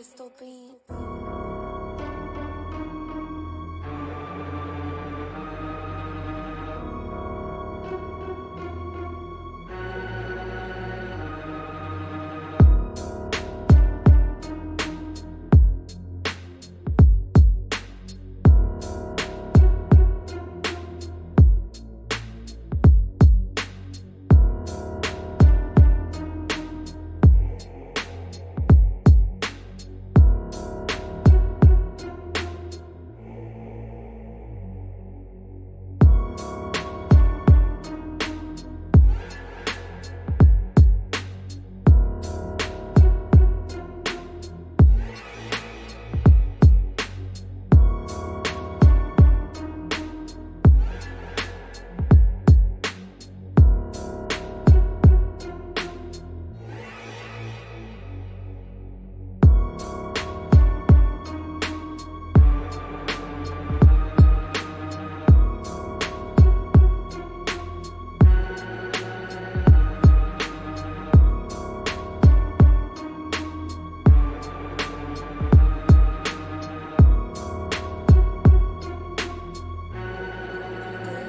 crystal beam.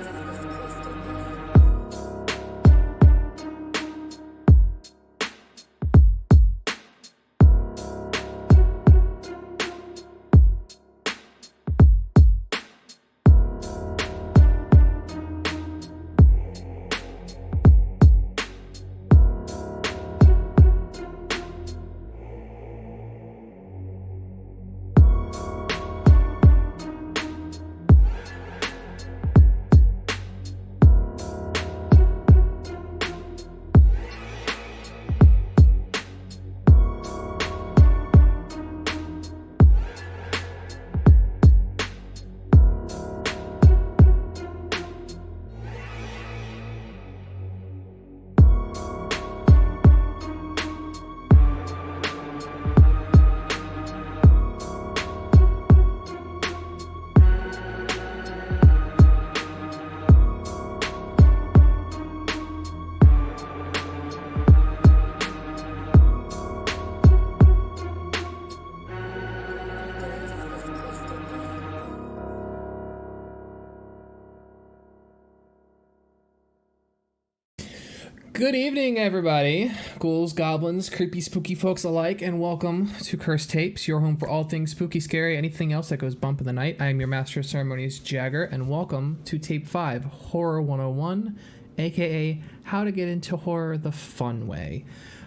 This is crystal beam. This is crystal beam. Good evening, everybody. Ghouls, goblins, creepy, spooky folks alike, and welcome to Cursed Tapes, your home for all things spooky, scary, anything else that goes bump in the night. I am your master of ceremonies, Jagger, and welcome to Tape 5, Horror 101, aka How to Get Into Horror the Fun Way.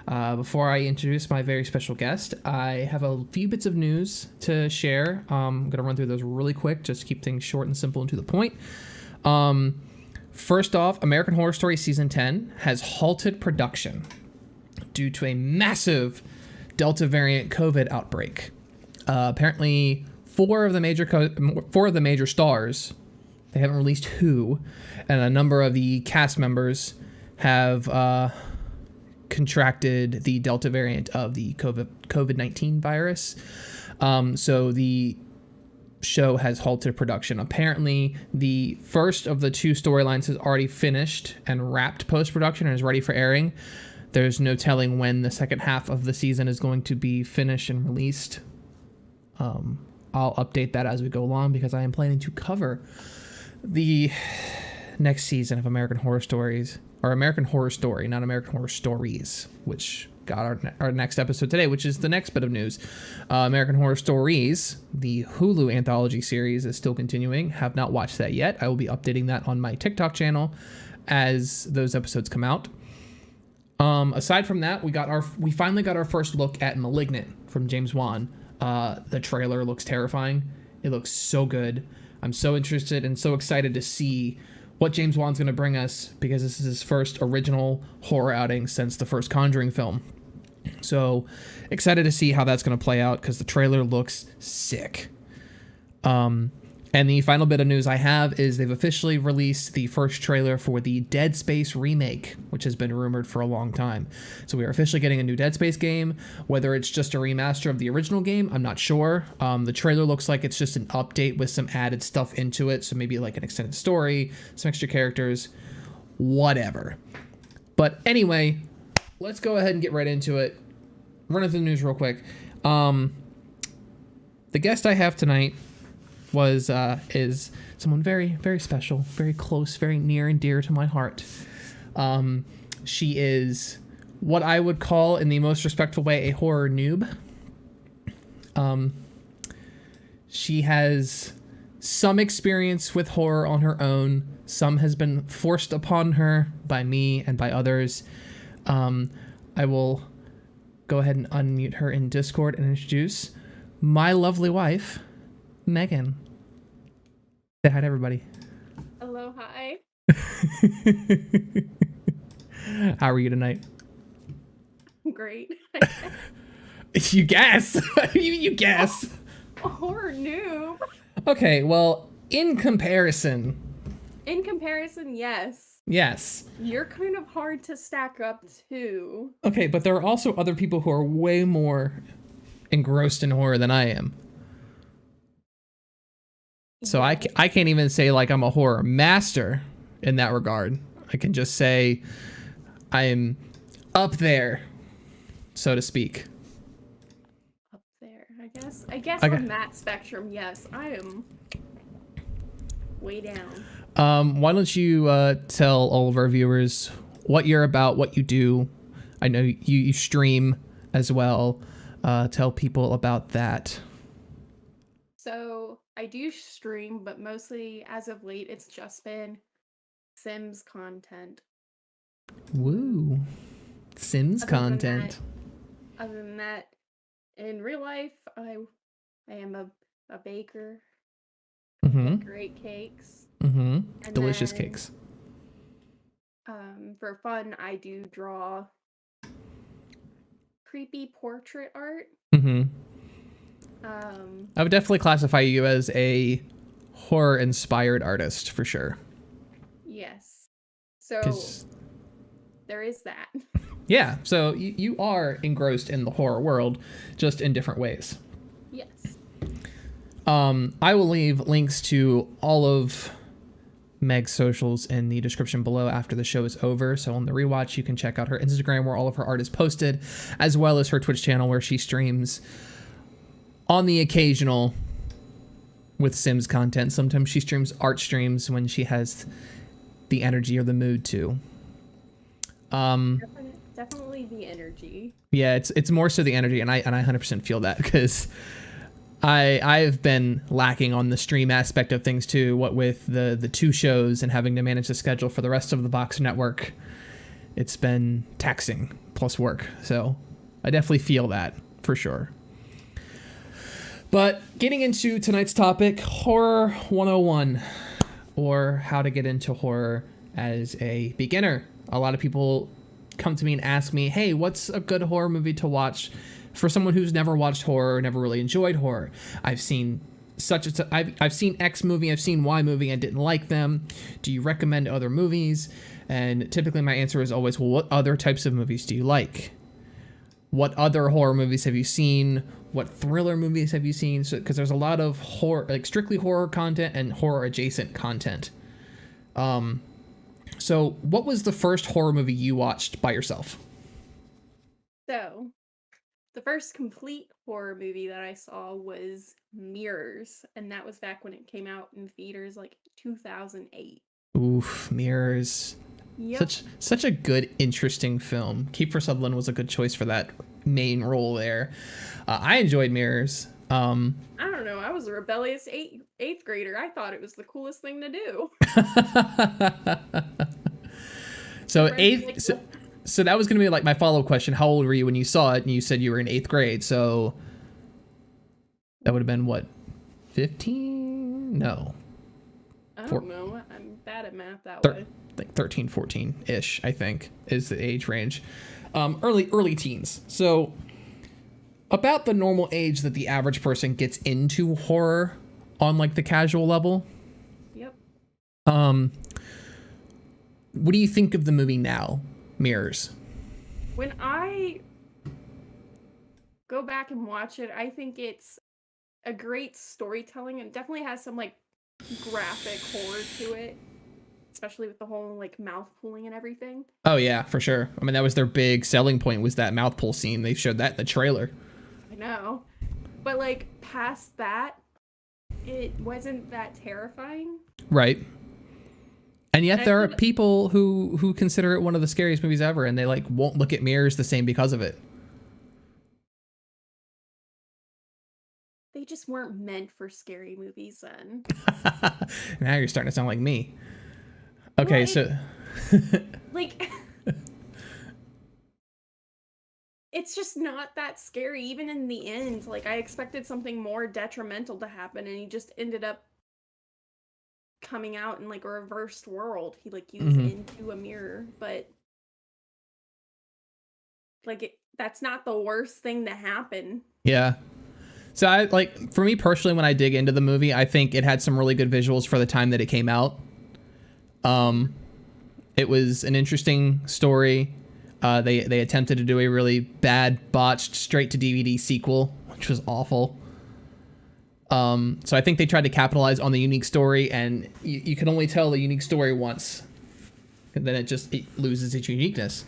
Before I introduce my very special guest, I have a few bits of news to share. I'm going to run through those really quick, just to keep things short and simple and to the point. First off, American Horror Story Season 10 has halted production due to a massive Delta variant COVID outbreak. Apparently, four of the major stars, they haven't released who, and a number of the cast members have contracted the Delta variant of the COVID-19 virus. So the show has halted production. Apparently, the first of the two storylines has already finished and wrapped post-production and is ready for airing. There's no telling when the second half of the season is going to be finished and released. I'll update that as we go along because I am planning to cover the next season of American Horror Stories, or American Horror Story, not American Horror Stories, which got our next episode today, which is the next bit of news. American Horror Stories, the Hulu anthology series, is still continuing. Have not watched that yet. I will be updating that on my TikTok channel as those episodes come out. Aside from that, we finally got our first look at Malignant from James Wan. The trailer looks terrifying. It looks so good. I'm so interested and so excited to see what James Wan's going to bring us, because this is his first original horror outing since the first Conjuring film. So excited to see how that's going to play out because the trailer looks sick. And the final bit of news I have is they've officially released the first trailer for the Dead Space remake, which has been rumored for a long time. So we are officially getting a new Dead Space game. Whether it's just a remaster of the original game, I'm not sure. The trailer looks like it's just an update with some added stuff into it. So maybe like an extended story, some extra characters, whatever. But anyway, let's go ahead and get right into it. Run through the news real quick. the guest I have tonight is someone very, very special, very close, very near and dear to my heart. She is what I would call, in the most respectful way, a horror noob. She has some experience with horror on her own. Some has been forced upon her by me and by others. I will go ahead and unmute her in Discord and introduce my lovely wife, Megan. Say hi to everybody. Hello, hi. How are you tonight? Great. You guess. you guess. Horror noob. Okay, well, in comparison, In comparison, yes. yes. You're kind of hard to stack up to. Okay, but there are also other people who are way more engrossed in horror than I am. So I can't even say like I'm a horror master in that regard. I can just say I am up there, so to speak. Up there, I guess. I guess Okay. on that spectrum, yes. I am way down. Why don't you tell all of our viewers what you're about, what you do? I know you stream as well. Tell people about that. So I do stream, but mostly as of late, it's just been Sims content. Woo. Sims Other than content. Other than that, in real life, I am a baker. Mm-hmm. Great cakes. Mm-hmm. And Delicious then, cakes. For fun, I do draw creepy portrait art. Mm-hmm. Um, I would definitely classify you as a horror-inspired artist for sure. yes. So 'Cause- there is that. yeah, so you are engrossed in the horror world, just in different ways. Yes. I will leave links to all of Meg's socials in the description below after the show is over. So on the rewatch, you can check out her Instagram where all of her art is posted, as well as her Twitch channel where she streams on the occasional with Sims content. Sometimes she streams art streams when she has the energy or the mood to. Definitely the energy. Yeah, it's more so the energy, and I 100% feel that because I've been lacking on the stream aspect of things too. What with the two shows and having to manage the schedule for the rest of the Boxer Network, it's been taxing plus work. So I definitely feel that for sure. But getting into tonight's topic, Horror 101, or how to get into horror as a beginner. A lot of people come to me and ask me, hey, what's a good horror movie to watch for someone who's never watched horror, never really enjoyed horror? I've seen I've seen X movie, I've seen Y movie, and didn't like them. Do you recommend other movies? And typically my answer is always, well, what other types of movies do you like? What other horror movies have you seen? What thriller movies have you seen? So, because there's a lot of horror, like strictly horror content and horror adjacent content. So what was the first horror movie you watched by yourself? So, the first complete horror movie that I saw was Mirrors, and that was back when it came out in theaters, like 2008. Oof, Mirrors. Yep. Such a good, interesting film. Kiefer Sutherland was a good choice for that main role there. I enjoyed Mirrors. I don't know. I was a rebellious eighth grader. I thought it was the coolest thing to do. So Friends eighth. like, So that was gonna be like my follow-up question. How old were you when you saw it? And you said you were in 8th grade. So that would have been what, 15? No, I four- don't know. I'm bad at math that Thir- way. like 13, 14-ish, I think, is the age range. Early teens. So about the normal age that the average person gets into horror on like the casual level. Yep. What do you think of the movie now, Mirrors? When I go back and watch it, I think it's a great storytelling and definitely has some like graphic horror to it, especially with the whole like mouth pulling and everything. Oh yeah, for sure. I mean, that was their big selling point, was that mouth pull scene. They showed that in the trailer. I know. But like past that, it wasn't that terrifying. Right. And yet I there are feel- people who consider it one of the scariest movies ever, and they like won't look at Mirrors the same because of it. They just weren't meant for scary movies then. Now you're starting to sound like me. Okay, Well, so Like, it's just not that scary. Even in the end, like I expected something more detrimental to happen, and he just ended up coming out in like a reversed world. He like used into a mirror, but like that's not the worst thing to happen. yeah. So I like, for me personally, when I dig into the movie, I think it had some really good visuals for the time that it came out. It was an interesting story. They attempted to do a really bad, botched, straight to DVD sequel, which was awful. So I think they tried to capitalize on the unique story, and you can only tell the unique story once, and then it loses its uniqueness.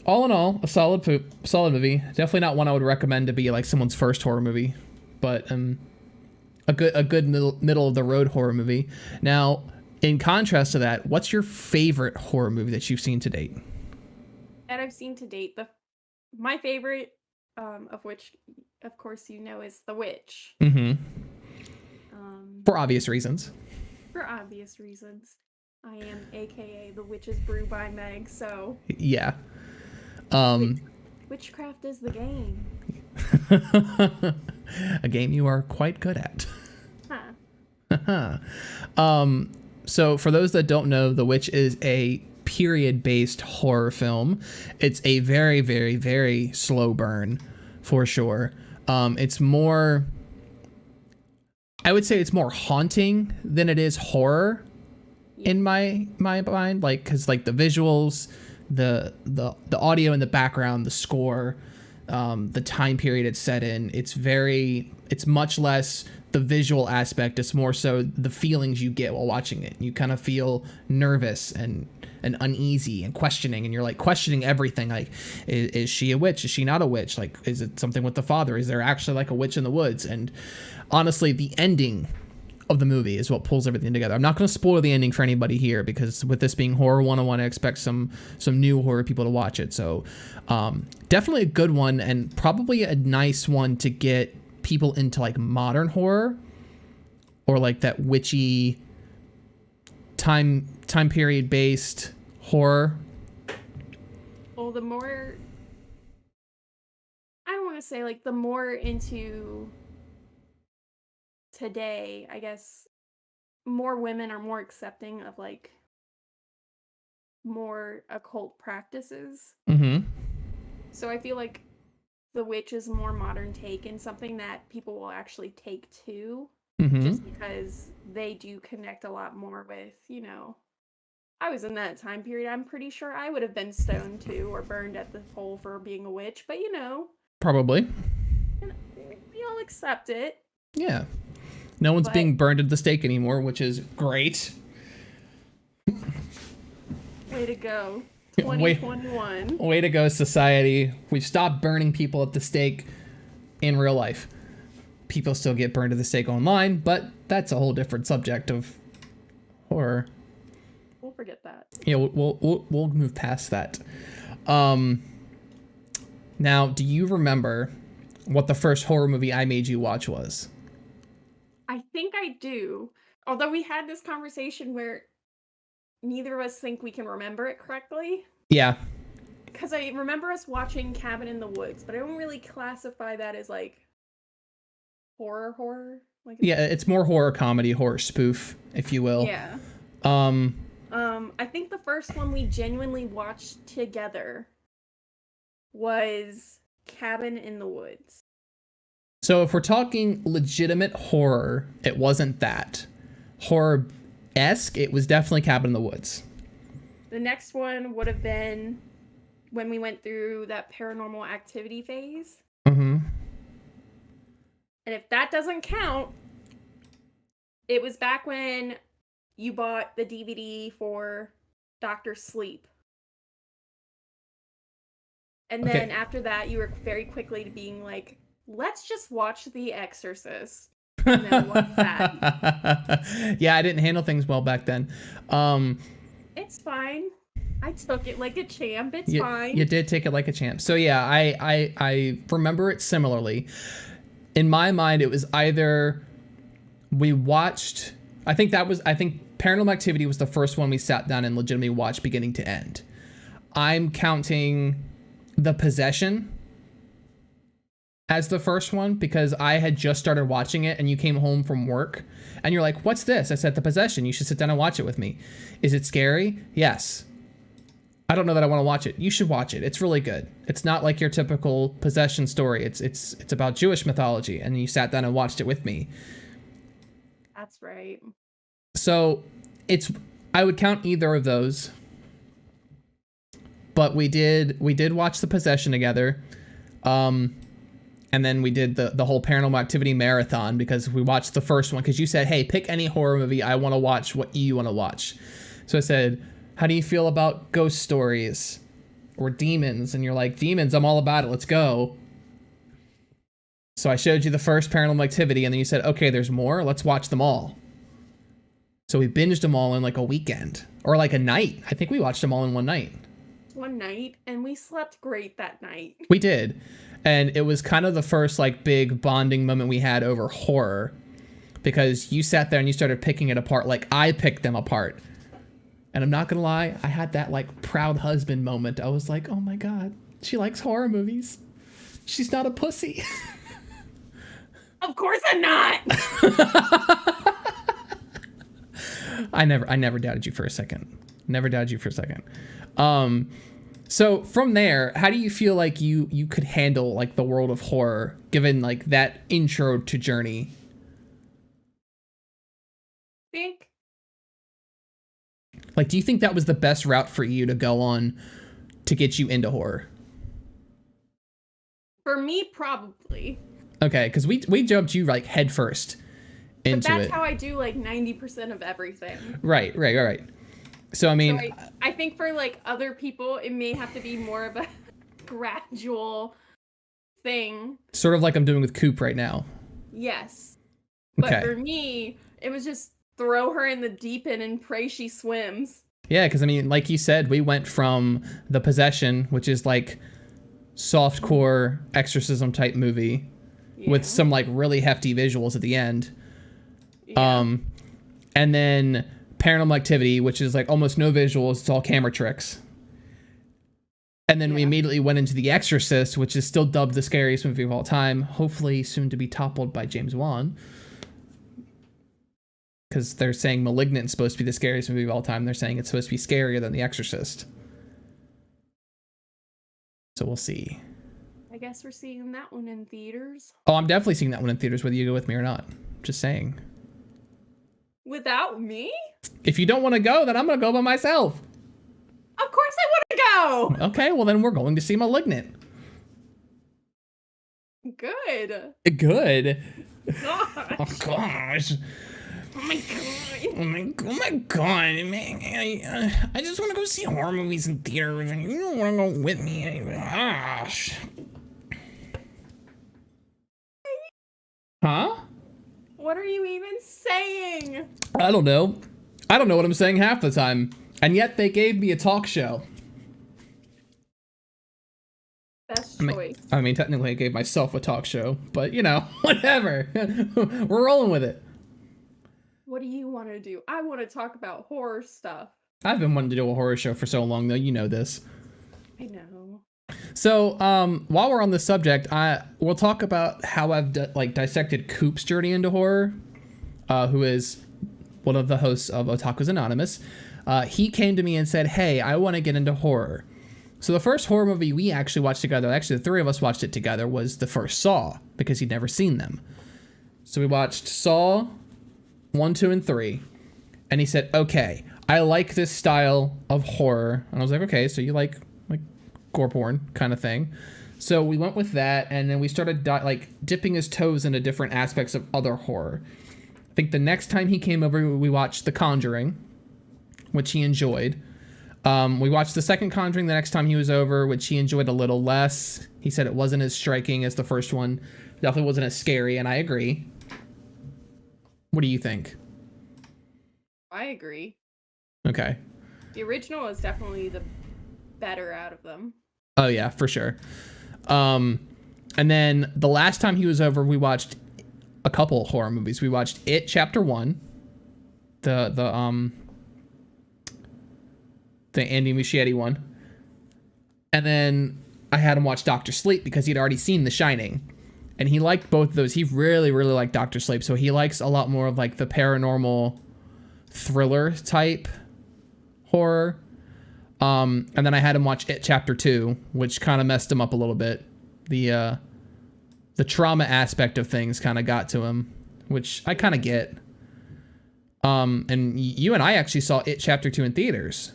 All in all, a solid movie. Definitely not one I would recommend to be like someone's first horror movie, but a good middle of the road horror movie. Now, in contrast to that, what's your favorite horror movie that you've seen to date? That I've seen to date. My favorite, of which, of course, you know, is The Witch. Mm-hmm. For For obvious reasons. obvious reasons. I am AKA The Witch's Brew by Meg, so Yeah. witchcraft is the game. A game you are quite good at. Huh. So for those that don't know, The Witch is a period-based horror film. It's a very, very, very slow burn, for sure. It's more, I would say it's more haunting than it is horror in my mind, like, because like the visuals, the audio in the background, the score, the time period it's set in, it's much less the visual aspect. It's more so the feelings you get while watching it. You kind of feel nervous and uneasy and questioning, and you're like questioning everything, like is she a witch, is she not a witch, like is it something with the father, is there actually like a witch in the woods? And honestly, the ending of the movie is what pulls everything together. I'm not going to spoil the ending for anybody here, because with this being horror 101, I expect some new horror people to watch it. So definitely a good one, and probably a nice one to get people into like modern horror, or like that witchy time period based horror. Well, the more, I don't want to say like the more into today, I guess more women are more accepting of like more occult practices. Mm-hmm. So I feel like The Witch is a more modern take and something that people will actually take to, Mm-hmm. just because they do connect a lot more with, you know, I was in that time period. I'm pretty sure I would have been stoned too or burned at the pole for being a witch, but you know, Probably. we all accept it. Yeah. No one's But- being burned at the stake anymore, which is great. Way to go. Way- 2021. Way to go, society. We've stopped burning people at the stake in real life. People still get burned at the stake online, but that's a whole different subject of horror. We'll forget that. Yeah, we'll move past that. Now, do you remember what the first horror movie I made you watch was? I think I do. Although we had this conversation where neither of us think we can remember it correctly. Yeah. Because I remember us watching Cabin in the Woods, but I don't really classify that as like horror. Like Yeah, it's more horror comedy, horror spoof, if you will. yeah. I think the first one we genuinely watched together was Cabin in the Woods. So if we're talking legitimate horror, it wasn't that. Horror-esque, it was definitely Cabin in the Woods. The next one would have been when we went through that paranormal activity phase. Mm-hmm. And if that doesn't count, it was back when you bought the DVD for Dr. Sleep. And Okay. then after that, you were very quickly to being like, let's just watch The Exorcist. And then we watched that. Yeah, I didn't handle things well back then. It's fine. I took it like a champ. It's you, fine. you did take it like a champ. So yeah, I remember it similarly. In my mind, it was either we watched. I think Paranormal Activity was the first one we sat down and legitimately watched beginning to end. I'm counting The Possession as the first one because I had just started watching it and you came home from work and you're like, what's this? I said, The Possession. You should sit down and watch it with me. Is it scary? Yes. I don't know that I want to watch it. You should watch it. It's really good. It's not like your typical possession story. It's about Jewish mythology, and you sat down and watched it with me. That's right. So I would count either of those. But we did watch The Possession together. And then we did the whole Paranormal Activity marathon because we watched the first one because you said, hey, pick any horror movie. I want to watch what you want to watch. So I said, how do you feel about ghost stories or demons? And you're like, demons, I'm all about it. Let's go. So I showed you the first Paranormal Activity and then you said, okay, there's more. Let's watch them all. So we binged them all in like a weekend or like a night. I think we watched them all in one night. One night, and we slept great that night. We did. And it was kind of the first like big bonding moment we had over horror because you sat there and you started picking it apart like I picked them apart. And I'm not gonna lie, I had that like proud husband moment. I was like, oh my God, she likes horror movies. She's not a pussy. Of course I'm not. I never doubted you for a second. Never doubted you for a second. So from there, how do you feel like you could handle like the world of horror given like that intro to Journey? Think Like, do you think that was the best route for you to go on to get you into horror? for me, probably. Okay, because we jumped you like head first But into that's it. how I do like 90% of everything. Right. So I mean, So I think for like other people, it may have to be more of a gradual thing. sort of like I'm doing with Coop right now. Yes. But Okay. for me, it was just throw her in the deep end and pray she swims. Yeah, because I mean, like you said, we went from The Possession, which is like softcore exorcism type movie with Yeah. some like really hefty visuals at the end. Yeah. And then Paranormal Activity, which is like almost no visuals, it's all camera tricks. And then we Yeah. immediately went into The Exorcist, which is still dubbed the scariest movie of all time, hopefully soon to be toppled by James Wan. Because they're saying Malignant is supposed to be the scariest movie of all time. They're saying it's supposed to be scarier than The Exorcist. So we'll see. I guess we're seeing that one in theaters. Oh, I'm definitely seeing that one in theaters, whether you go with me or not. Just saying. Without me? If you don't want to go, then I'm going to go by myself. Of course I want to go! Okay, well then we're going to see Malignant. Good. Good. God. Oh gosh. Oh my god. Oh my god, man. I just want to go see horror movies in theaters and you don't want to go with me. Gosh. Huh? What are you even saying? I don't know. I don't know what I'm saying half the time. And yet they gave me a talk show. Best I choice. mean, technically I gave myself a talk show, but you know, whatever. We're rolling with it. What do you want to do? I want to talk about horror stuff. I've been wanting to do a horror show for so long, though. You know this. I know. So, while we're on the subject, we'll talk about how I've dissected Coop's journey into horror, who is one of the hosts of Otakus Anonymous. He came to me and said, "Hey, I want to get into horror." So the first horror movie we actually watched together, actually the three of us watched it together, was the first Saw, because he'd never seen them. So we watched Saw 1, 2, and 3, and he said, "Okay, I like this style of horror." And I was like, "Okay, so you like gore porn kind of thing." So we went with that, and then we started dipping his toes into different aspects of other horror. I think the next time he came over, we watched The Conjuring, which he enjoyed. We watched the second Conjuring the next time he was over, which he enjoyed a little less. He said it wasn't as striking as the first one. Definitely wasn't as scary, and I agree. What do you think? I agree. Okay. The original is definitely the better out of them. Oh yeah, for sure. And then the last time he was over, we watched a couple horror movies. We watched It Chapter 1, the Andy Muschietti one. And then I had him watch Doctor Sleep because he'd already seen The Shining. And he liked both of those. He really, really liked Doctor Sleep. So he likes a lot more of like the paranormal thriller type horror. And then I had him watch It Chapter 2, which kind of messed him up a little bit. The trauma aspect of things kind of got to him, which I kind of get. And you and I actually saw It Chapter 2 in theaters.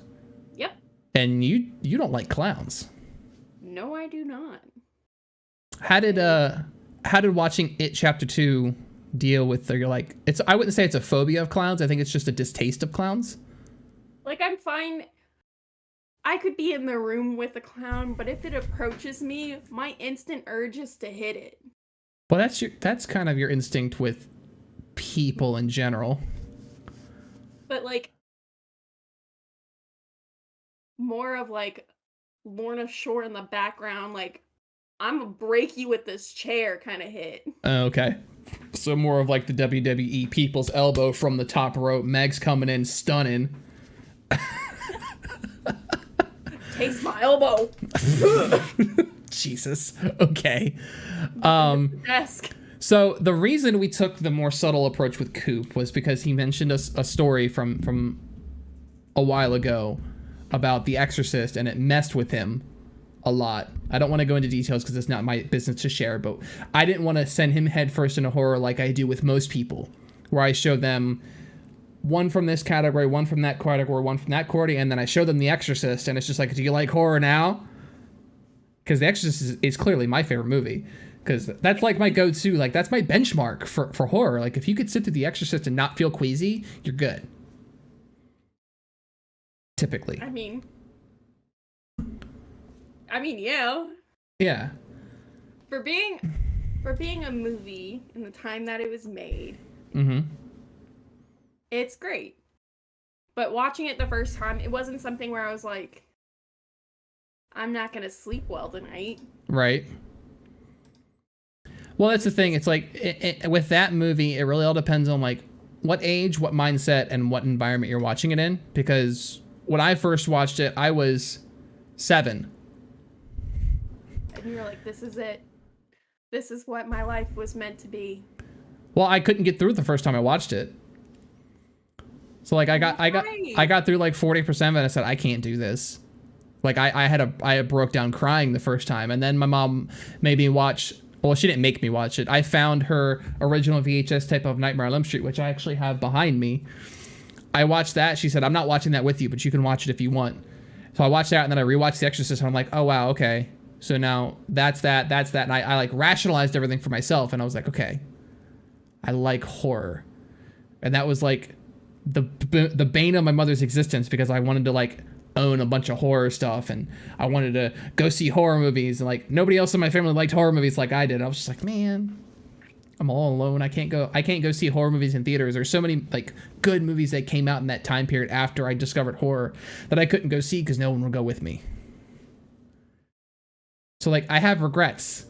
Yep. And you don't like clowns. No, I do not. How did watching It Chapter 2 deal with your like I wouldn't say it's a phobia of clowns. I think it's just a distaste of clowns. Like, I'm fine. I could be in the room with a clown, but if it approaches me, my instant urge is to hit it. Well, that's kind of your instinct with people in general. But like more of like Lorna Shore in the background, like I'm gonna break you with this chair kind of hit. Okay. So more of like the WWE people's elbow from the top rope. Meg's coming in stunning. Taste my elbow. Jesus. Okay. Desk. So the reason we took the more subtle approach with Coop was because he mentioned a story from a while ago about The Exorcist, and it messed with him a lot. I don't want to go into details because it's not my business to share, but I didn't want to send him headfirst into horror like I do with most people, where I show them one from this category, one from that category, one from that category, and then I show them The Exorcist, and it's just like, do you like horror now? Because The Exorcist is clearly my favorite movie. Because that's like my go-to, like that's my benchmark for horror. Like if you could sit through The Exorcist and not feel queasy, you're good. Typically. I mean, yeah. Yeah. For being a movie in the time that it was made, it's great. But watching it the first time, it wasn't something where I was like, I'm not gonna sleep well tonight. Right. Well, that's the thing. It's like with that movie, it really all depends on like what age, what mindset, and what environment you're watching it in. Because when I first watched it, I was 7. And you're like, this is it. This is what my life was meant to be. Well, I couldn't get through it the first time I watched it. So like I got through like 40% of it and I said, I can't do this. Like I broke down crying the first time, and then my mom made me watch. Well, she didn't make me watch it. I found her original VHS tape of Nightmare on Elm Street, which I actually have behind me. I watched that. She said, I'm not watching that with you, but you can watch it if you want. So I watched that, and then I rewatched The Exorcist, and I'm like, oh, wow, okay. So now that's that. And I like rationalized everything for myself, and I was like, okay, I like horror. And that was like the bane of my mother's existence, because I wanted to like own a bunch of horror stuff, and I wanted to go see horror movies, and like nobody else in my family liked horror movies like I did. I was just like, man, I'm all alone. I can't go see horror movies in theaters. There's so many like good movies that came out in that time period after I discovered horror that I couldn't go see because no one would go with me. So like I have regrets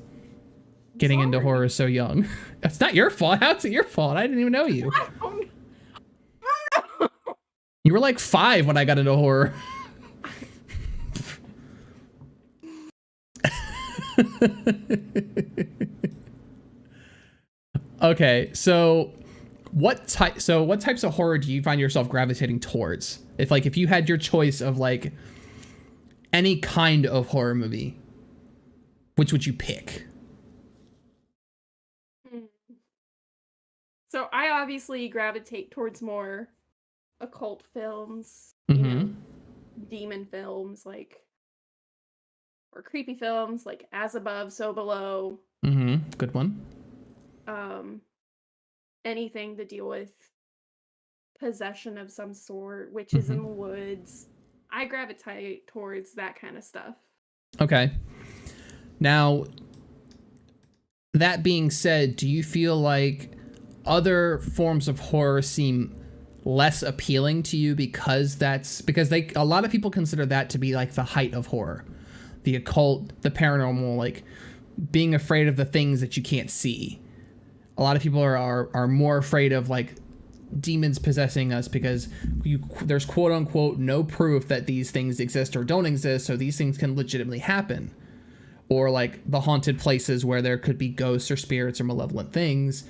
getting into horror so young. It's not your fault. How's it your fault? I didn't even know you. I don't know. You were like 5 when I got into horror. Okay, so what types of horror do you find yourself gravitating towards? If you had your choice of like any kind of horror movie, which would you pick? So I obviously gravitate towards more occult films, demon films, like, or creepy films like As Above, So Below. Good one. Anything to deal with possession of some sort, witches in the woods. I gravitate towards that kind of stuff. Okay. Now, that being said, do you feel like other forms of horror seem less appealing to you because a lot of people consider that to be like the height of horror, the occult, the paranormal, like being afraid of the things that you can't see. A lot of people are more afraid of like demons possessing us because there's quote unquote no proof that these things exist or don't exist, so these things can legitimately happen. Or like the haunted places where there could be ghosts or spirits or malevolent things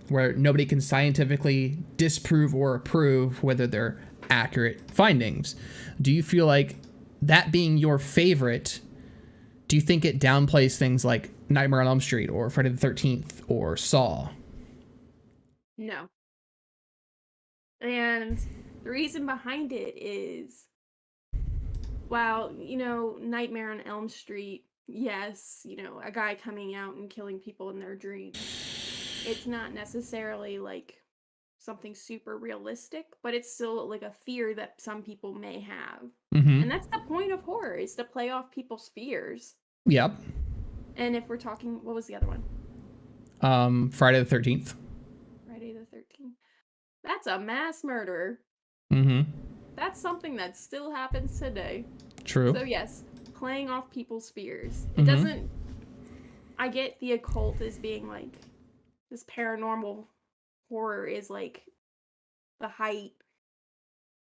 where nobody can scientifically disprove or approve whether they're accurate findings. Do you feel like that being your favorite, do you think it downplays things like Nightmare on Elm Street or Friday the 13th or Saw? No. And the reason behind it is, while, Nightmare on Elm Street, yes, a guy coming out and killing people in their dreams, it's not necessarily like something super realistic, but it's still like a fear that some people may have. Mm-hmm. And that's the point of horror, is to play off people's fears. Yep. And if we're talking, what was the other one? Friday the 13th. Friday the 13th. That's a mass murder. Mm-hmm. That's something that still happens today. True. So yes, playing off people's fears. It Mhm. doesn't. I get the occult as being like this paranormal horror is like the height,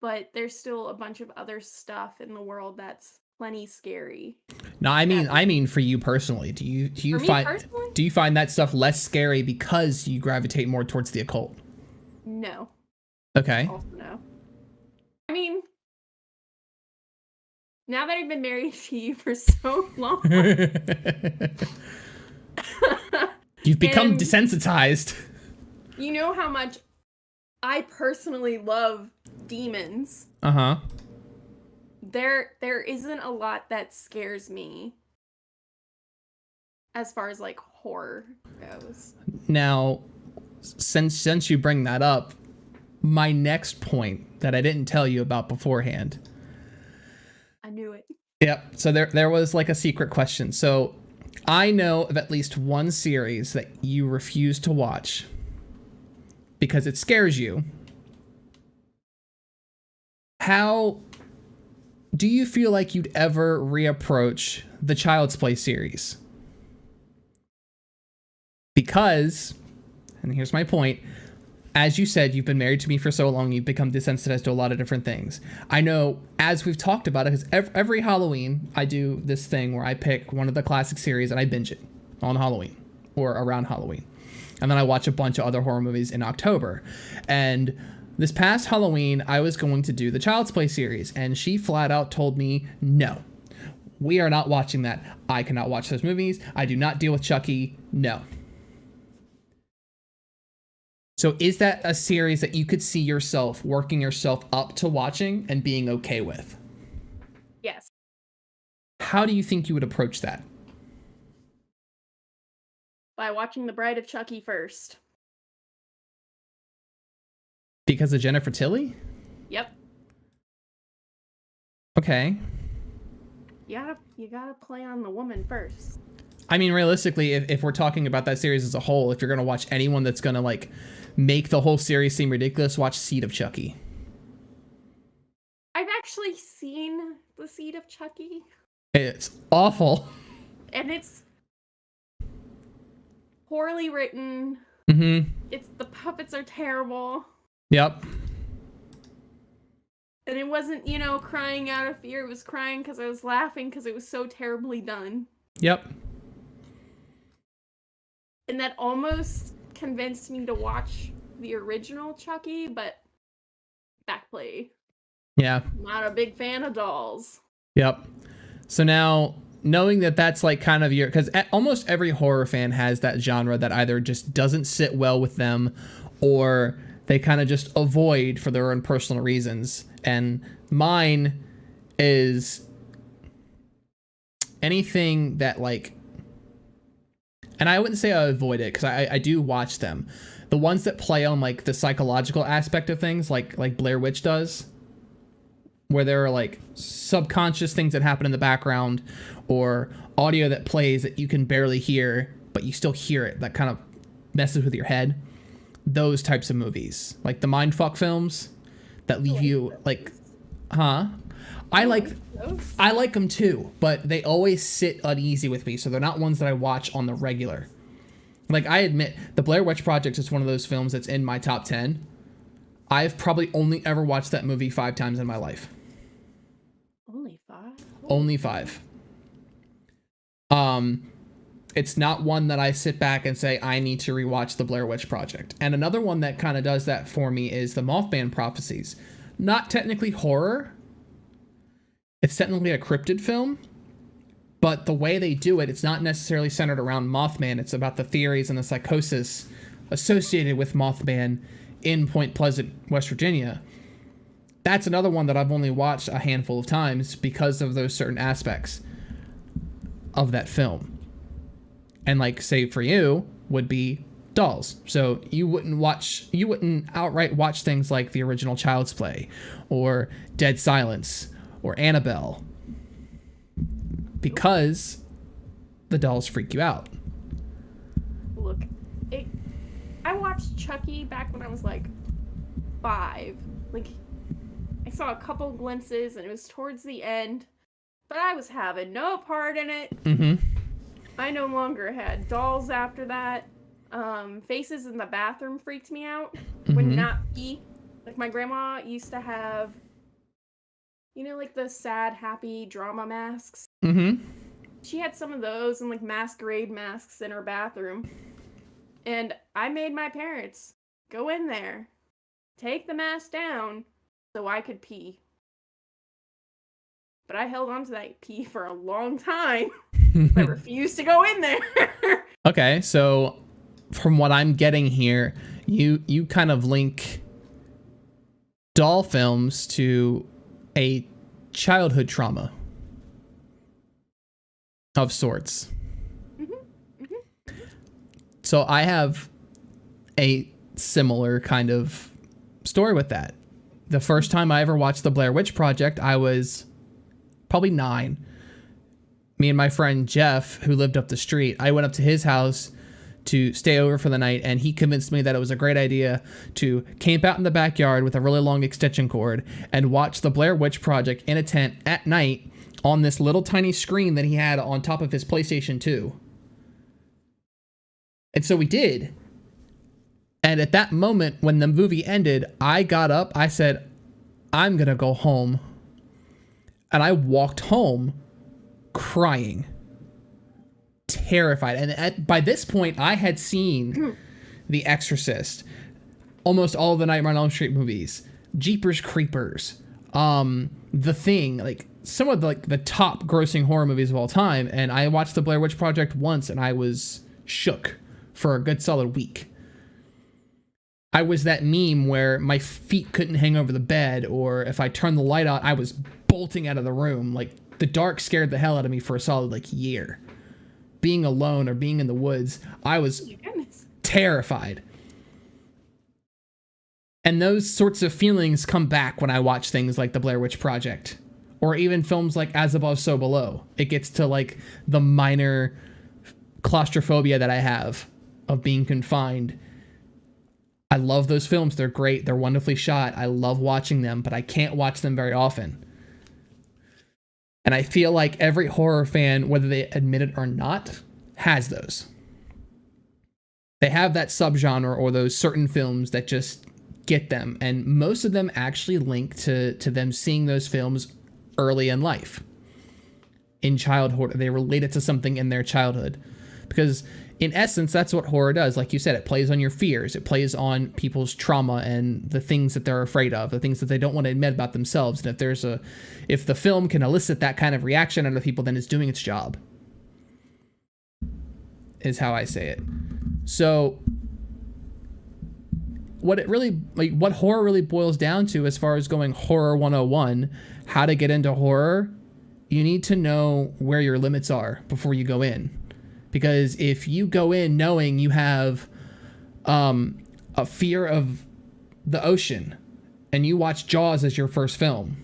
but there's still a bunch of other stuff in the world that's plenty scary. No, I mean for you personally. Do you For me find personally? do you find that stuff less scary because you gravitate more towards the occult? No. Okay. Also no. I mean, now that I've been married to you for so long, You've become And- desensitized. you know how much I personally love demons. Uh-huh. There isn't a lot that scares me as far as like horror goes. Now, since you bring that up, my next point that I didn't tell you about beforehand. I knew it. Yep. So there was like a secret question. So I know of at least one series that you refuse to watch because it scares you. How do you feel like you'd ever reapproach the Child's Play series? Because, and here's my point, as you said, you've been married to me for so long, you've become desensitized to a lot of different things. I know, as we've talked about it, because every Halloween, I do this thing where I pick one of the classic series and I binge it on Halloween or around Halloween. And then I watch a bunch of other horror movies in October. And this past Halloween, I was going to do the Child's Play series, and she flat out told me, no, we are not watching that. I cannot watch those movies. I do not deal with Chucky. No. So is that a series that you could see yourself working yourself up to watching and being okay with? Yes. How do you think you would approach that? By watching The Bride of Chucky first. Because of Jennifer Tilly? Yep. Okay. You gotta play on the woman first. I mean, realistically, if we're talking about that series as a whole, if you're going to watch anyone that's going to like make the whole series seem ridiculous, watch Seed of Chucky. I've actually seen The Seed of Chucky, It's awful. and it's poorly written. Mm-hmm. The puppets are terrible. Yep. And it wasn't, crying out of fear. It was crying because I was laughing because it was so terribly done. Yep. And that almost convinced me to watch the original Chucky, but backplay. Yeah. Not a big fan of dolls. Yep. So now, knowing that that's like kind of your, because almost every horror fan has that genre that either just doesn't sit well with them or they kind of just avoid for their own personal reasons. And mine is anything that like, and I wouldn't say I avoid it because I do watch them. The ones that play on like the psychological aspect of things, like Blair Witch does. where there are like subconscious things that happen in the background or audio that plays that you can barely hear, but you still hear it, that kind of messes with your head. Those types of movies, like the mindfuck films that leave you like, huh? I like them too, but they always sit uneasy with me, so they're not ones that I watch on the regular. Like, I admit, The Blair Witch Project is one of those films that's in my top 10. I've probably only ever watched that movie 5 times in my life. Only 5? Only 5. It's not one that I sit back and say, I need to rewatch The Blair Witch Project. And another one that kind of does that for me is The Mothman Prophecies. Not technically horror. It's technically a cryptid film. But the way they do it, it's not necessarily centered around Mothman. It's about the theories and the psychosis associated with Mothman in Point Pleasant, West Virginia. That's another one that I've only watched a handful of times because of those certain aspects of that film. And like, say for you, would be Dolls. So you wouldn't outright watch things like the original Child's Play or Dead Silence or Annabelle because the dolls freak you out. Look, I watched Chucky back when I was like 5. Like, I saw a couple glimpses and it was towards the end, but I was having no part in it. Mm-hmm. I no longer had dolls after that. Faces in the bathroom freaked me out. Would not be. Like, my grandma used to have, you know, like the sad, happy drama masks. Mm-hmm. She had some of those and like masquerade masks in her bathroom. And I made my parents go in there, take the mask down so I could pee. But I held on to that pee for a long time. I refused to go in there. Okay, so from what I'm getting here, you kind of link doll films to a childhood trauma of sorts. So I have a similar kind of story with that. The first time I ever watched The Blair Witch Project, I was probably 9. Me and my friend Jeff, who lived up the street, I went up to his house to stay over for the night, and he convinced me that it was a great idea to camp out in the backyard with a really long extension cord and watch The Blair Witch Project in a tent at night on this little tiny screen that he had on top of his PlayStation 2. And so we did. And at that moment, when the movie ended, I got up, I said, I'm going to go home. And I walked home crying, terrified. And by this point, I had seen The Exorcist, almost all of the Nightmare on Elm Street movies, Jeepers Creepers, The Thing, like some of the top grossing horror movies of all time. And I watched The Blair Witch Project once and I was shook for a good solid week. I was that meme where my feet couldn't hang over the bed, or if I turned the light on, I was bolting out of the room. Like, the dark scared the hell out of me for a solid year. Being alone or being in the woods, I was terrified. And those sorts of feelings come back when I watch things like The Blair Witch Project, or even films like As Above, So Below. It gets to the minor claustrophobia that I have of being confined. I love those films. They're great. They're wonderfully shot. I love watching them, but I can't watch them very often. And I feel like every horror fan, whether they admit it or not, has those. They have that subgenre or those certain films that just get them. And most of them actually link to them seeing those films early in life. In childhood, they relate it to something in their childhood. Because in essence, that's what horror does. Like you said, it plays on your fears. It plays on people's trauma and the things that they're afraid of, the things that they don't want to admit about themselves. And if the film can elicit that kind of reaction out of people, then it's doing its job, is how I say it. So what horror really boils down to, as far as going horror 101, how to get into horror, you need to know where your limits are before you go in. Because if you go in knowing you have a fear of the ocean and you watch Jaws as your first film,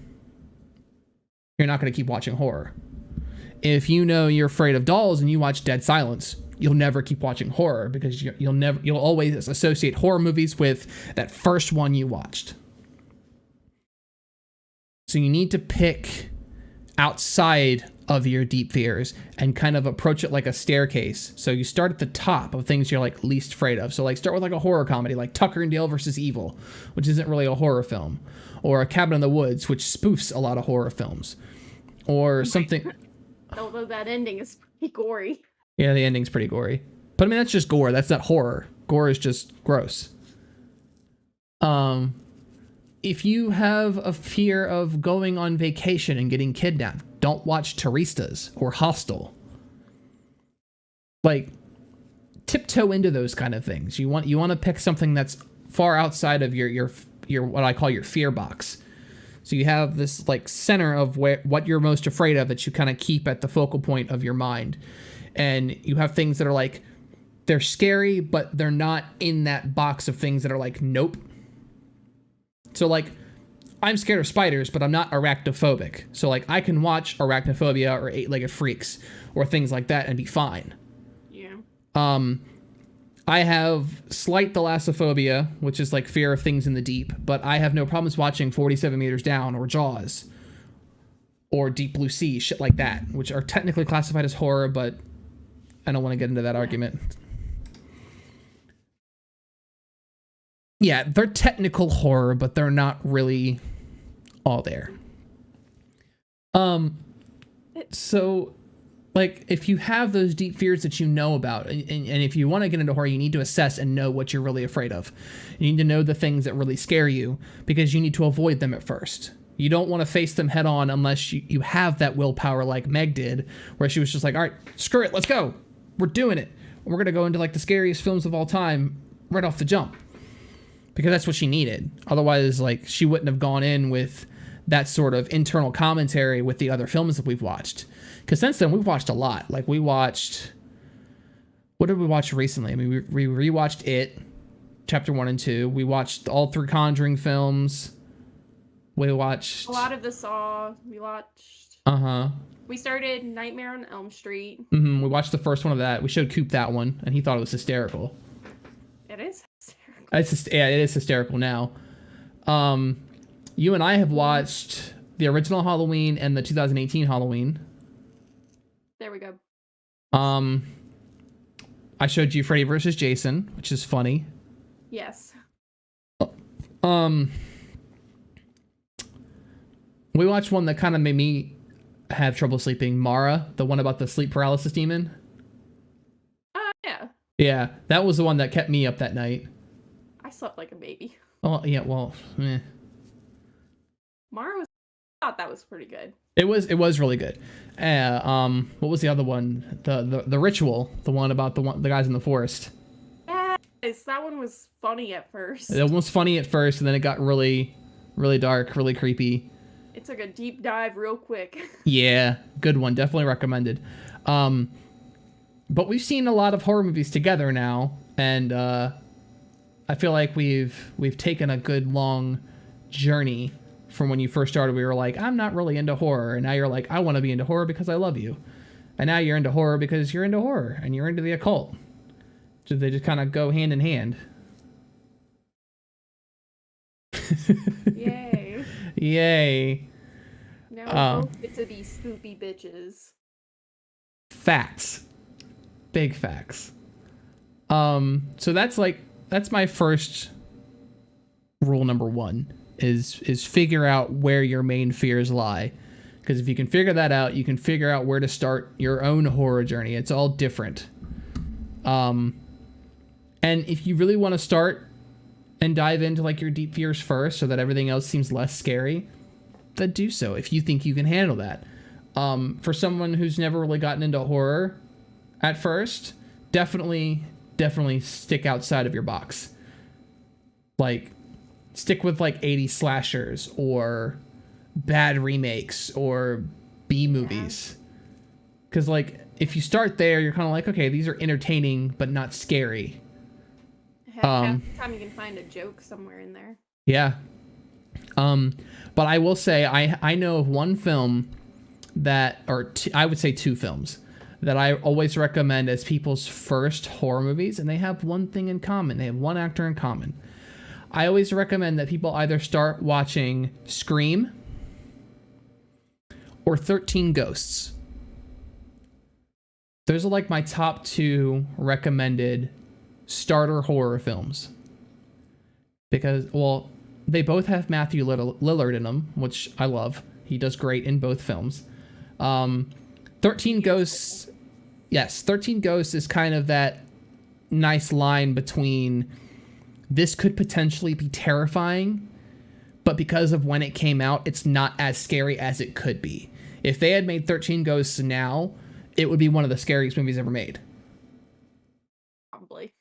you're not going to keep watching horror. If you know you're afraid of dolls and you watch Dead Silence, you'll never keep watching horror because you'll always associate horror movies with that first one you watched. So you need to pick outside of your deep fears and kind of approach it like a staircase. So you start at the top of things you're like least afraid of. So like start with like a horror comedy like Tucker and Dale versus Evil, which isn't really a horror film, or A Cabin in the Woods, which spoofs a lot of horror films, or something. Although that ending is pretty gory. Yeah, the ending's pretty gory. But I mean, that's just gore. That's not horror. Gore is just gross. If you have a fear of going on vacation and getting kidnapped, don't watch Turistas or Hostel. Like, tiptoe into those kind of things. You want to pick something that's far outside of your what I call your fear box. So you have this like center of what you're most afraid of that you kind of keep at the focal point of your mind. And you have things that are like, they're scary, but they're not in that box of things that are like, nope. So like, I'm scared of spiders, but I'm not arachnophobic. So like, I can watch Arachnophobia or Eight-Legged Freaks or things like that and be fine. Yeah. I have slight thalassophobia, which is like fear of things in the deep, but I have no problems watching 47 Meters Down or Jaws or Deep Blue Sea, shit like that, which are technically classified as horror, but I don't want to get into that argument. Yeah, they're technical horror, but they're not really all there. So, like, if you have those deep fears that you know about, and if you want to get into horror, you need to assess and know what you're really afraid of. You need to know the things that really scare you, because you need to avoid them at first. You don't want to face them head on unless you have that willpower like Meg did, where she was just like, all right, screw it, let's go. We're doing it. We're going to go into like the scariest films of all time right off the jump. Because that's what she needed. Otherwise, like, she wouldn't have gone in with that sort of internal commentary with the other films that we've watched. Because since then, we've watched a lot. Like, we watched... What did we watch recently? I mean, we rewatched It, Chapter 1 and 2. We watched all 3 Conjuring films. We watched... A lot of the Saw. We watched... Uh-huh. We started Nightmare on Elm Street. Mm-hmm. We watched the first one of that. We showed Coop that one, and he thought it was hysterical. It is hysterical. It's just, yeah, it is hysterical now. You and I have watched the original Halloween and the 2018 Halloween. There we go. I showed you Freddy vs. Jason, which is funny. Yes. We watched one that kind of made me have trouble sleeping. Mara, the one about the sleep paralysis demon. Yeah. Yeah, that was the one that kept me up that night. I slept like a baby. Oh, yeah, well, Mara was... I thought that was pretty good. It was really good. What was the other one? The Ritual, the one about the guys in the forest. Yes, that one was funny at first. It was funny at first, and then it got really, really dark, really creepy. It took a deep dive real quick. Yeah, good one. Definitely recommended. But we've seen a lot of horror movies together now, and I feel like we've taken a good long journey from when you first started. We were like, I'm not really into horror, and now you're like, I want to be into horror because I love you, and now you're into horror because you're into horror and you're into the occult. So they just kind of go hand in hand. Yay. Yay. Now we both get to be spoopy bitches. Facts. Big facts. So that's my first rule number 1 is figure out where your main fears lie. Because if you can figure that out, you can figure out where to start your own horror journey. It's all different. And if you really want to start and dive into like your deep fears first so that everything else seems less scary, then do so if you think you can handle that. For someone who's never really gotten into horror at first, definitely stick outside of your box. Like, stick with like 80s slashers or bad remakes or B movies. Because like, if you start there, you're kind of like, okay, these are entertaining but not scary. Half the time you can find a joke somewhere in there. Yeah. But I will say, I know of one film I would say two films that I always recommend as people's first horror movies, and they have one thing in common. They have one actor in common. I always recommend that people either start watching Scream or 13 Ghosts. Those are like my top two recommended starter horror films. Because, well, they both have Matthew Lillard in them, which I love. He does great in both films. 13 Ghosts, yes, 13 Ghosts is kind of that nice line between this could potentially be terrifying, but because of when it came out, it's not as scary as it could be. If they had made 13 Ghosts now, it would be one of the scariest movies ever made. Probably.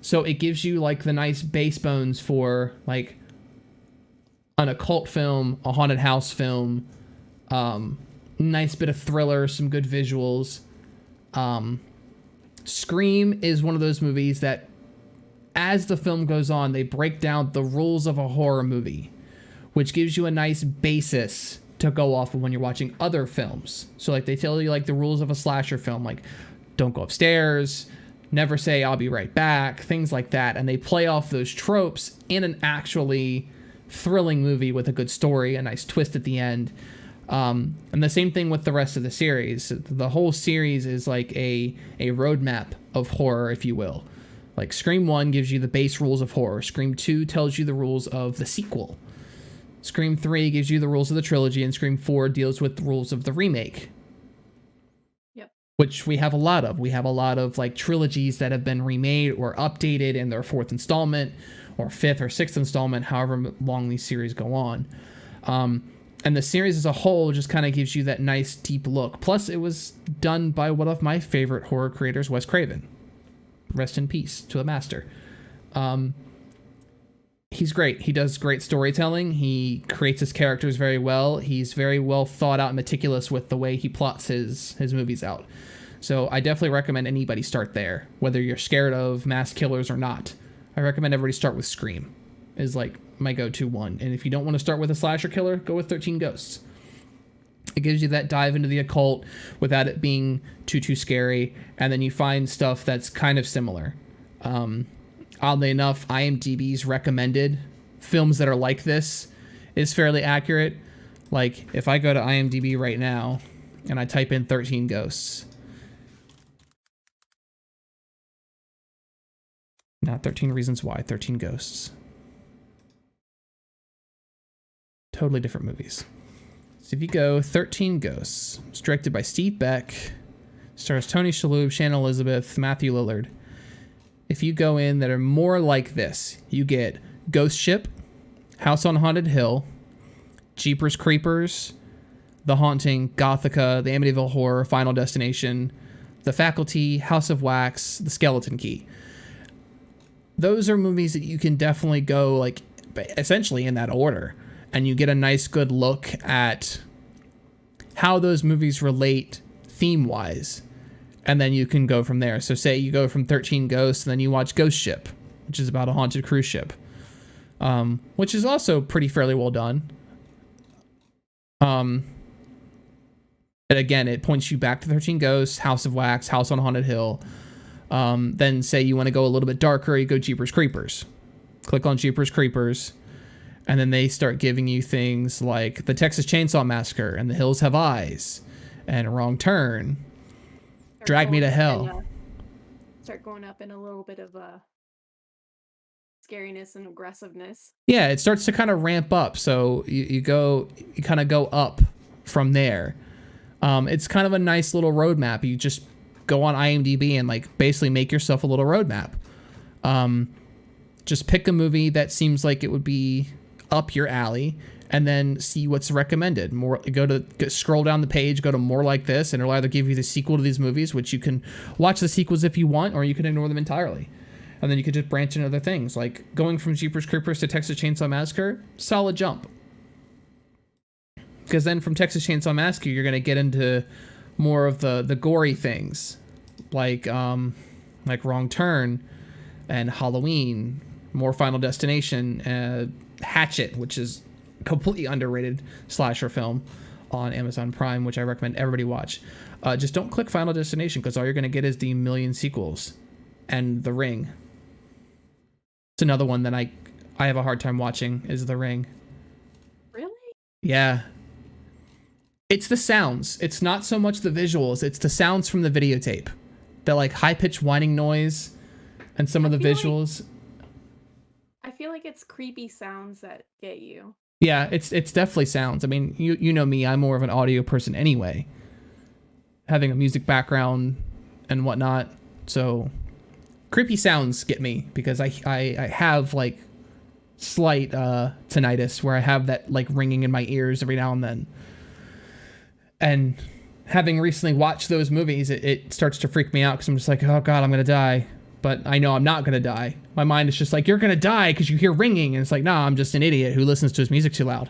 So it gives you like the nice base bones for like an occult film, a haunted house film, nice bit of thriller, some good visuals. Scream is one of those movies that as the film goes on, they break down the rules of a horror movie, which gives you a nice basis to go off of when you're watching other films. So like they tell you like the rules of a slasher film, like don't go upstairs, never say I'll be right back, things like that. And they play off those tropes in an actually thrilling movie with a good story, a nice twist at the end. And the same thing with the rest of the series. The whole series is like a roadmap of horror, if you will. Like Scream 1 gives you the base rules of horror. Scream 2 tells you the rules of the sequel. Scream 3 gives you the rules of the trilogy, and Scream 4 deals with the rules of the remake. Yep. Which we have a lot of. We have a lot of like trilogies that have been remade or updated in their fourth installment or fifth or sixth installment, however long these series go on. And the series as a whole just kind of gives you that nice deep look. Plus, it was done by one of my favorite horror creators, Wes Craven. Rest in peace to the master. He's great. He does great storytelling. He creates his characters very well. He's very well thought out and meticulous with the way he plots his movies out. So I definitely recommend anybody start there, whether you're scared of mass killers or not. I recommend everybody start with Scream, is like my go-to one. And if you don't want to start with a slasher killer, go with 13 Ghosts. It gives you that dive into the occult without it being too scary, and then you find stuff that's kind of similar. Oddly enough, IMDb's recommended films that are like this is fairly accurate. Like, if I go to IMDb right now and I type in 13 Ghosts, not 13 Reasons Why, 13 Ghosts. Totally different movies. So if you go 13 Ghosts, it's directed by Steve Beck, stars Tony Shalhoub, Shannon Elizabeth, Matthew Lillard. If you go in that are more like this, you get Ghost Ship, House on Haunted Hill, Jeepers Creepers, The Haunting, Gothica, The Amityville Horror, Final Destination, The Faculty, House of Wax, The Skeleton Key. Those are movies that you can definitely go like essentially in that order, and you get a nice good look at how those movies relate theme-wise. And then you can go from there. So say you go from 13 Ghosts and then you watch Ghost Ship, which is about a haunted cruise ship, which is also pretty fairly well done. And again, it points you back to 13 Ghosts, House of Wax, House on Haunted Hill. Then say you want to go a little bit darker, you go Jeepers Creepers. Click on Jeepers Creepers, and then they start giving you things like the Texas Chainsaw Massacre and The Hills Have Eyes and Wrong Turn. Drag Me to Hell. Start going up in a little bit of scariness and aggressiveness. Yeah, it starts to kind of ramp up. So you kind of go up from there. It's kind of a nice little roadmap. You just go on IMDb and like basically make yourself a little roadmap. Just pick a movie that seems like it would be up your alley, and then see what's recommended. Scroll down the page, go to More Like This, and it'll either give you the sequel to these movies, which you can watch the sequels if you want, or you can ignore them entirely. And then you could just branch into other things, like going from Jeepers Creepers to Texas Chainsaw Massacre, solid jump. Because then from Texas Chainsaw Massacre, you're going to get into more of the gory things, like Wrong Turn and Halloween, more Final Destination, Hatchet, which is completely underrated slasher film. on Amazon Prime, which I recommend everybody watch. Just don't click Final Destination, because all you're going to get is the million sequels and The Ring. It's another one that I have a hard time watching, is The Ring. Really? Yeah. It's the sounds. It's not so much the visuals. It's the sounds from the videotape. The like high-pitched whining noise and some of the visuals. I feel like it's creepy sounds that get you. Yeah, it's definitely sounds. I mean, you know me, I'm more of an audio person anyway. Having a music background and whatnot. So creepy sounds get me, because I have like slight tinnitus, where I have that like ringing in my ears every now and then. And having recently watched those movies, it starts to freak me out, because I'm just like, oh God, I'm going to die. But I know I'm not going to die. My mind is just like, you're going to die because you hear ringing. And it's like, nah, I'm just an idiot who listens to his music too loud.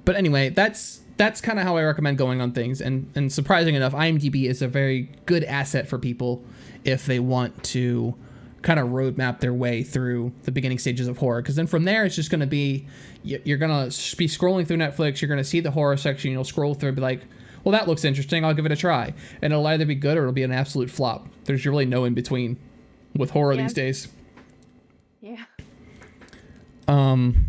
But anyway, that's kind of how I recommend going on things. And surprising enough, IMDb is a very good asset for people if they want to kind of roadmap their way through the beginning stages of horror. Because then from there, it's just going to be, you're going to be scrolling through Netflix. You're going to see the horror section. You'll scroll through and be like, well, that looks interesting. I'll give it a try. And it'll either be good or it'll be an absolute flop. There's really no in between with horror these days. Yeah. Um,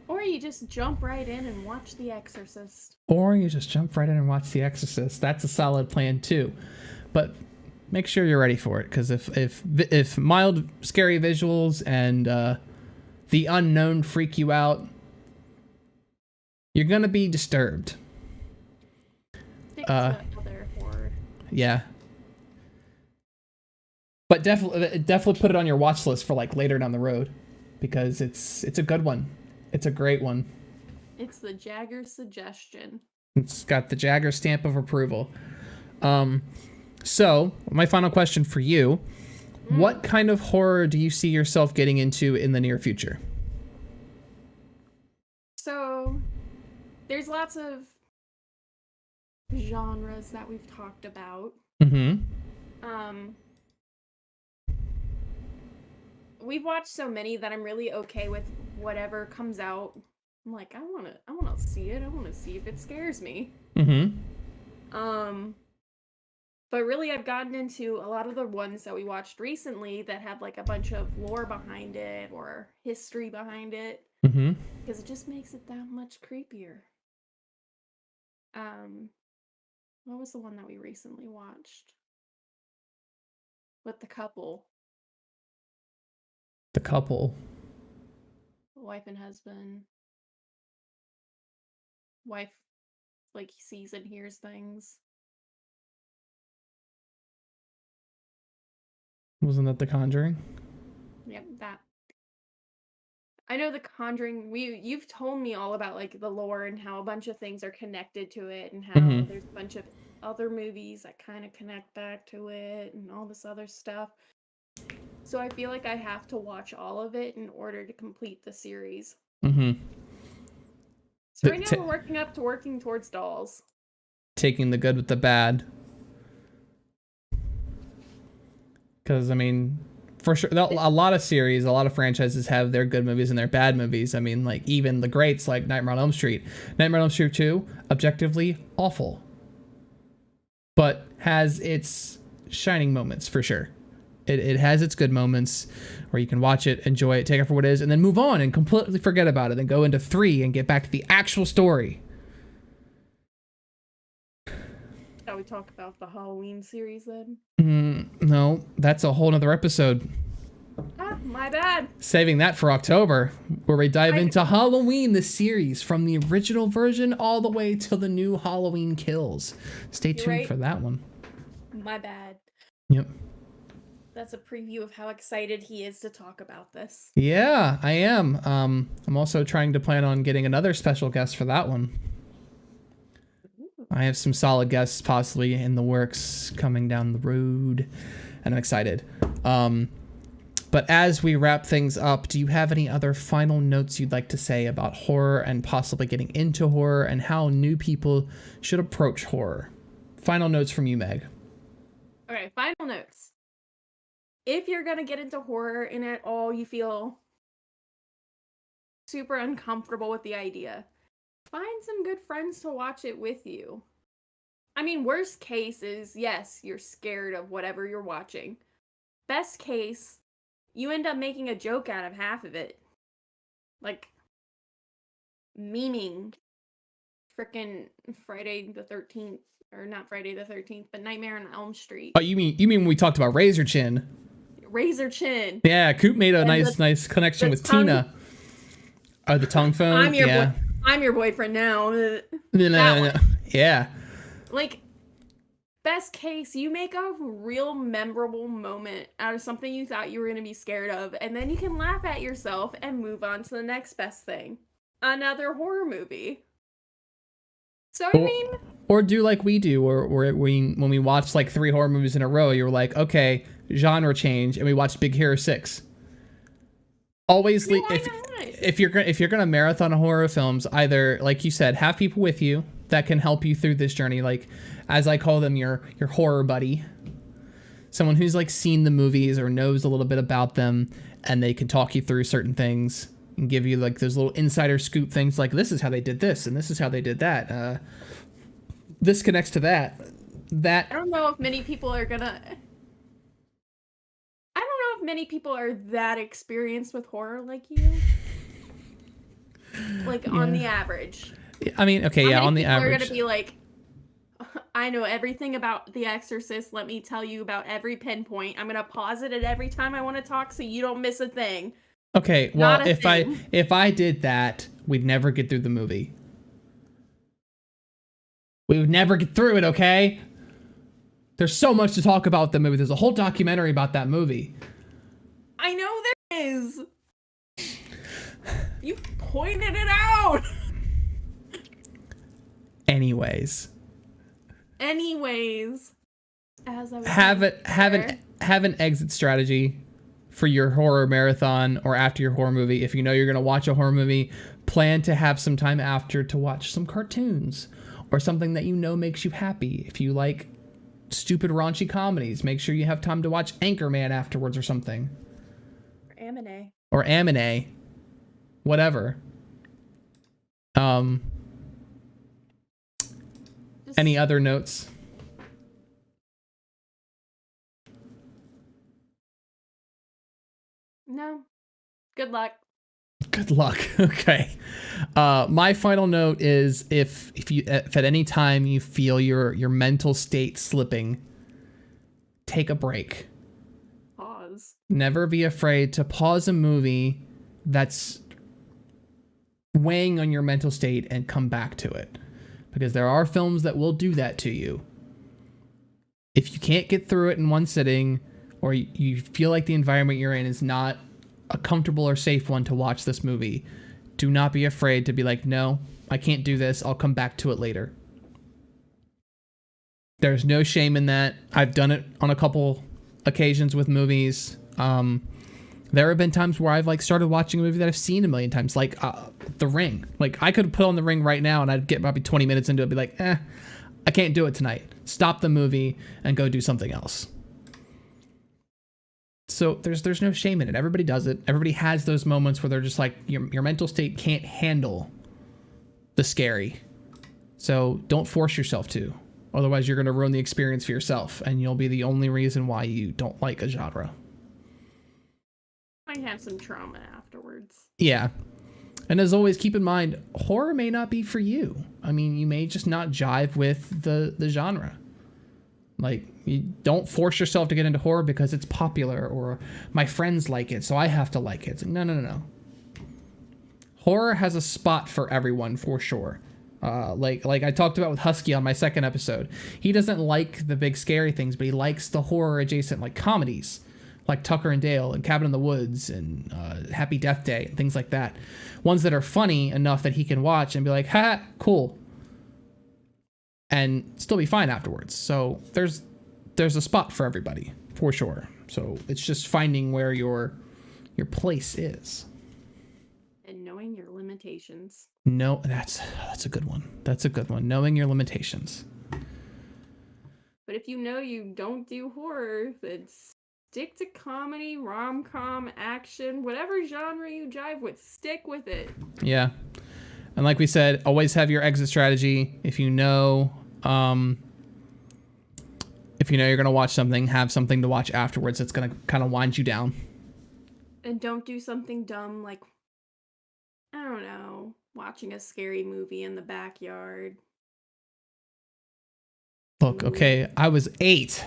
Or you just jump right in and watch The Exorcist. Or you just jump right in and watch The Exorcist. That's a solid plan too. But make sure you're ready for it, because if mild scary visuals and the unknown freak you out, you're gonna be disturbed. Stick to other horror. Yeah. But definitely put it on your watch list for like later down the road, because it's a good one. It's a great one. It's the Jagger suggestion. It's got the Jagger stamp of approval. So my final question for you: what kind of horror do you see yourself getting into in the near future? So there's lots of genres that we've talked about. Mm-hmm. We've watched so many that I'm really okay with whatever comes out. I'm like, I wanna see it. I wanna see if it scares me. Mm-hmm. But really I've gotten into a lot of the ones that we watched recently that have like a bunch of lore behind it or history behind it. Mm-hmm. Because it just makes it that much creepier. What was the one that we recently watched? With the couple. The couple. Wife and husband. Wife like sees and hears things. Wasn't that The Conjuring? Yep, that. I know The Conjuring, you've told me all about like the lore and how a bunch of things are connected to it, and how there's a bunch of other movies that kind of connect back to it and all this other stuff. So I feel like I have to watch all of it in order to complete the series. Mm-hmm. So right now we're working towards Dolls. Taking the good with the bad. Because, I mean, for sure, a lot of series, a lot of franchises have their good movies and their bad movies. I mean, like, even the greats, like Nightmare on Elm Street. Nightmare on Elm Street 2, objectively awful. But has its shining moments, for sure. It has its good moments where you can watch it, enjoy it, take it for what it is, and then move on and completely forget about it. Then go into 3 and get back to the actual story. Shall we talk about the Halloween series then? No, that's a whole nother episode. Ah, my bad. Saving that for October, where we dive into Halloween, the series, from the original version all the way till the new Halloween Kills. Stay tuned for that one. My bad. Yep. That's a preview of how excited he is to talk about this. Yeah, I am. I'm also trying to plan on getting another special guest for that one. I have some solid guests possibly in the works coming down the road, and I'm excited. But as we wrap things up, do you have any other final notes you'd like to say about horror and possibly getting into horror and how new people should approach horror? Final notes from you, Meg. Okay, final notes. If you're going to get into horror and at all you feel super uncomfortable with the idea, find some good friends to watch it with you. I mean, worst case is, yes, you're scared of whatever you're watching. Best case, you end up making a joke out of half of it. Like, memeing frickin' Friday the 13th. Or not Friday the 13th, but Nightmare on Elm Street. Oh, you mean when we talked about Razor Chin? Razor Chin. Yeah, Coop made a And nice connection the with tongue- Tina. Oh, the tongue phone? I'm your boyfriend now. No. Yeah. Like, best case, you make a real memorable moment out of something you thought you were going to be scared of, and then you can laugh at yourself and move on to the next best thing. Another horror movie. So, I mean... Or do like we do, or when we watch like 3 horror movies in a row, you're like, okay, genre change, and we watch Big Hero 6. Always, if you're gonna marathon horror films, either like you said, have people with you that can help you through this journey, like as I call them, your horror buddy, someone who's like seen the movies or knows a little bit about them, and they can talk you through certain things and give you like those little insider scoop things, like this is how they did this and this is how they did that. This connects to that. I don't know if many people are gonna... I don't know if many people are that experienced with horror like you. Like, on the average. I mean, okay, yeah, on the average. People are gonna be like, I know everything about The Exorcist. Let me tell you about every pinpoint. I'm gonna pause it at every time I want to talk so you don't miss a thing. Okay, well, if I did that, we'd never get through the movie. We would never get through it, okay? There's so much to talk about the movie. There's a whole documentary about that movie. I know there is. You pointed it out. Anyways, as I was have an exit strategy for your horror marathon or after your horror movie. If you know you're gonna watch a horror movie, plan to have some time after to watch some cartoons or something that you know makes you happy. If you like stupid raunchy comedies, make sure you have time to watch Anchorman afterwards or something. Or Amine. Whatever. Any other notes? No. Good luck. Good luck. Okay. My final note is if at any time you feel your mental state slipping, take a break. Pause. Never be afraid to pause a movie that's weighing on your mental state and come back to it. Because there are films that will do that to you. If you can't get through it in one sitting, or you feel like the environment you're in is not a comfortable or safe one to watch this movie, do not be afraid to be like, no, I can't do this. I'll come back to it later. There's no shame in that. I've done it on a couple occasions with movies. There have been times where I've like started watching a movie that I've seen a million times, like The Ring. Like I could put on The Ring right now and I'd get probably 20 minutes into it and be like, I can't do it tonight. Stop the movie and go do something else. So there's no shame in it. Everybody does it. Everybody has those moments where they're just like, your mental state can't handle the scary. So don't force yourself to. Otherwise, you're going to ruin the experience for yourself, and you'll be the only reason why you don't like a genre. Might have some trauma afterwards. Yeah. And as always, keep in mind, horror may not be for you. I mean, you may just not jive with the genre. Like, you don't force yourself to get into horror because it's popular or my friends like it, so I have to like it. It's like, no. Horror has a spot for everyone, for sure. Like I talked about with Husky on my second episode. He doesn't like the big scary things, but he likes the horror adjacent like comedies, like Tucker and Dale and Cabin in the Woods and Happy Death Day and things like that. Ones that are funny enough that he can watch and be like, ha, cool. And still be fine afterwards. So there's a spot for everybody, for sure. So it's just finding where your place is. And knowing your limitations. No, that's a good one. That's a good one. Knowing your limitations. But if you know you don't do horror, then stick to comedy, rom-com, action, whatever genre you jive with, stick with it. Yeah. And like we said, always have your exit strategy. If you know you're going to watch something, have something to watch afterwards that's going to kind of wind you down. And don't do something dumb like, I don't know, watching a scary movie in the backyard. Look, okay, I was 8.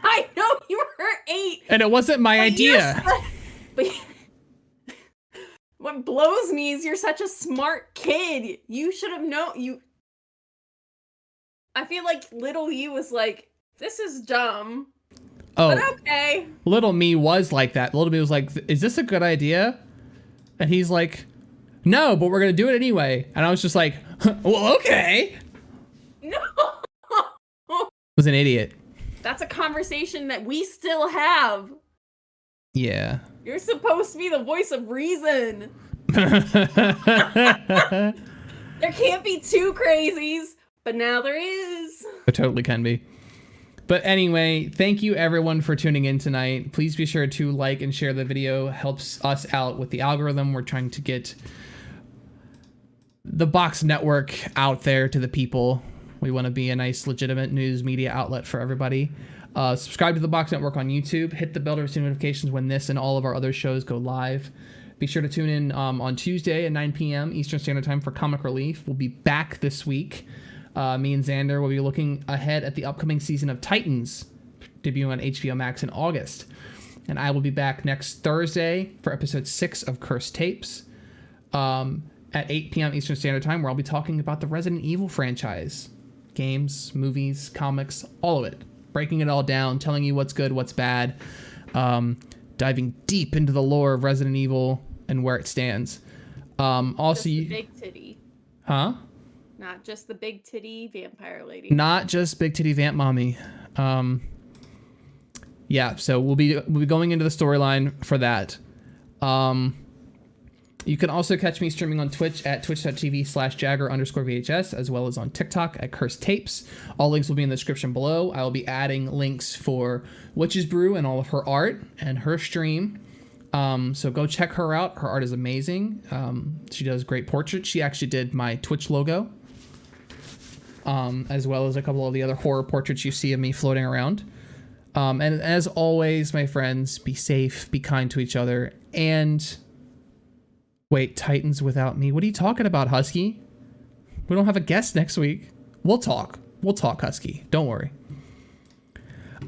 I know you were 8. And it wasn't my idea. But what blows me is you're such a smart kid. You should have known. I feel like little you was like, this is dumb. Oh, But okay. little me was like that. Little me was like, is this a good idea? And he's like, no, but we're going to do it anyway. And I was just like, well, okay. No. Was an idiot. That's a conversation that we still have. Yeah. You're supposed to be the voice of reason. There can't be two crazies, but now there is. It totally can be. But anyway, thank you everyone for tuning in tonight. Please be sure to like and share the video. Helps us out with the algorithm. We're trying to get the Box Network out there to the people. We want to be a nice, legitimate news media outlet for everybody. Subscribe to the Box Network on YouTube. Hit the bell to receive notifications when this and all of our other shows go live. Be sure to tune in on Tuesday at 9 p.m. Eastern Standard Time for Comic Relief. We'll be back this week. Me and Xander will be looking ahead at the upcoming season of Titans, debuting on HBO Max in August. And I will be back next Thursday for episode 6 of Cursed Tapes at 8 p.m. Eastern Standard Time, where I'll be talking about the Resident Evil franchise. Games, movies, comics, all of it. Breaking it all down, telling you what's good, what's bad, diving deep into the lore of Resident Evil and where it stands. Also, Just the big titty. Huh? Not just the big titty vampire lady. Not just big titty vamp mommy. Yeah, so we'll be going into the storyline for that. You can also catch me streaming on Twitch at twitch.tv/Jagger_VHS, as well as on TikTok at Cursed Tapes. All links will be in the description below. I will be adding links for Witch's Brew and all of her art and her stream. So go check her out. Her art is amazing. She does great portraits. She actually did my Twitch logo, as well as a couple of the other horror portraits you see of me floating around. And as always, my friends, be safe, be kind to each other, and... Wait, Titans without me? What are you talking about, Husky? We don't have a guest next week. We'll talk. We'll talk, Husky. Don't worry.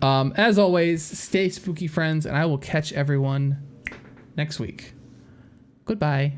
As always, stay spooky, friends, and I will catch everyone next week. Goodbye.